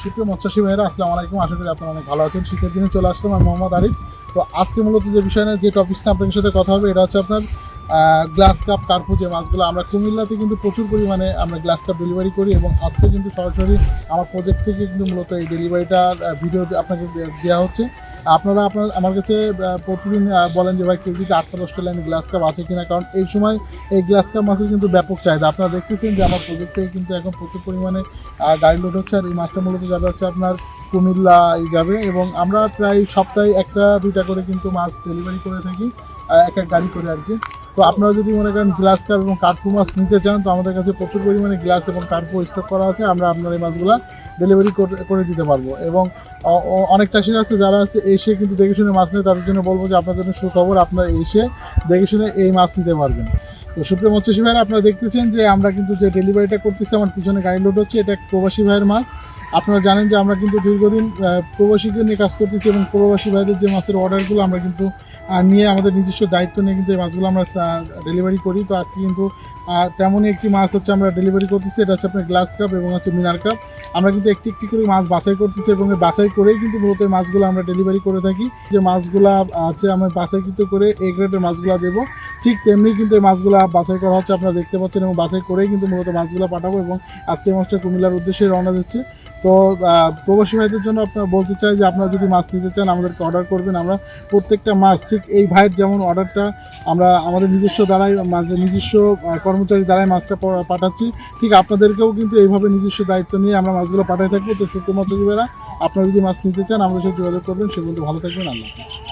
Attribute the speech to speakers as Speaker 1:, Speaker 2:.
Speaker 1: সুপ্রিয় মৎস্যাসী ভাইয়েরা, আসসালামু আলাইকুম। আশা করি আপনারা অনেক ভালো আছেন। শীতের দিনে চলে আসলাম, আমি মোহাম্মদ আরিফ। তো আজকে মূলত যে বিষয় নিয়ে যে টপিকসটা আপনাদের সাথে কথা হবে, এটা হচ্ছে আপনার গ্লাস কাপ কার্পু যে মাছগুলো আমরা কুমিল্লাতে কিন্তু প্রচুর পরিমাণে আমরা গ্লাস কাপ ডেলিভারি করি, এবং আজকে কিন্তু সরাসরি আমার প্রজেক্ট থেকে কিন্তু মূলত এই ডেলিভারিটার ভিডিও আপনাকে দেওয়া হচ্ছে। আপনারা আমার কাছে প্রতিদিন বলেন যে ভাই কেজিতে 8-10টা লাইন গ্লাস কাপ আছে কিনা, কারণ এই সময় এই গ্লাস কাপ মাছের কিন্তু ব্যাপক চাহিদা। আপনারা দেখতেছেন যে আমার প্রজেক্ট থেকে কিন্তু এখন প্রচুর পরিমাণে গাড়ি লোড হচ্ছে, আর এই মাছটা মূলত যাবে হচ্ছে আপনার কুমিল্লা যাবে, এবং আমরা প্রায় সপ্তাহে 1-2টা করে কিন্তু মাছ ডেলিভারি করে থাকি, এক গাড়ি করে আর কি। তো আপনারা যদি মনে করেন গ্লাস কাপ এবং কার্পু মাছ নিতে চান, তো আমাদের কাছে প্রচুর পরিমাণে গ্লাস এবং কার্পু স্টক করা আছে, আমরা আপনার এই মাছগুলো ডেলিভারি করে দিতে পারবো। এবং অনেক চাষিরা আছে যারা আছে এসে কিন্তু দেখে শুনে মাছ নেয়, তাদের জন্য বলবো যে আপনার জন্য সুখবর, আপনারা এসে দেখে শুনে এই মাছ নিতে পারবেন। তো সুপ্রিয় মৎস্যসী ভাইরা, আপনারা দেখতেছেন যে আমরা কিন্তু যে ডেলিভারিটা করতেছি, আমার পিছনে গাড়ি লোড হচ্ছে, এটা এক প্রবাসী ভাইয়ের মাছ। আপনারা জানেন যে আমরা কিন্তু দীর্ঘদিন প্রবাসীকে নিয়ে কাজ করতেছি, এবং প্রবাসী ভাইদের যে মাছের অর্ডারগুলো আমরা কিন্তু নিয়ে আমাদের নিজস্ব দায়িত্ব নিয়ে কিন্তু এই মাছগুলো আমরা ডেলিভারি করি। তো আজকে কিন্তু তেমনই একটি মাছ হচ্ছে আমরা ডেলিভারি করতেছি, এটা হচ্ছে আপনার গ্লাস কাপ এবং হচ্ছে মিনার কাপ। আমরা কিন্তু একটি একটি করে মাছ বাছাই করতেছি, এবং বাছাই করেই কিন্তু মূলত এই মাছগুলো আমরা ডেলিভারি করে থাকি। যে মাছগুলো আছে আমরা বাছাইকৃত করে এই গ্রেডের মাছগুলো দেবো, ঠিক তেমনি কিন্তু এই মাছগুলো বাছাই করা হচ্ছে, আপনারা দেখতে পাচ্ছেন, এবং বাছাই করেই কিন্তু মূলত মাছগুলো পাঠাবো, এবং আজকে এই মাছটা কুমিল্লার উদ্দেশ্যে রওনা দিচ্ছে। তো প্রবাসী ভাইদের জন্য আপনারা বলতে চাই যে আপনারা যদি মাছ নিতে চান আমাদেরকে অর্ডার করবেন। আমরা প্রত্যেকটা মাছ ঠিক এই ভাইয়ের যেমন অর্ডারটা আমরা আমাদের নিজস্ব দ্বারাই নিজস্ব কর্মচারী দ্বারাই মাছটা পাঠাচ্ছি, ঠিক আপনাদেরকেও কিন্তু এইভাবে নিজস্ব দায়িত্ব নিয়ে আমরা মাছগুলো পাঠিয়ে থাকবো। তো সুপ্রিয় মৎস্যজীবীরা, আপনারা যদি মাছ নিতে চান আমাদের সাথে যোগাযোগ করবেন। সে পর্যন্ত ভালো থাকবেন। আল্লাহ হাফেজ।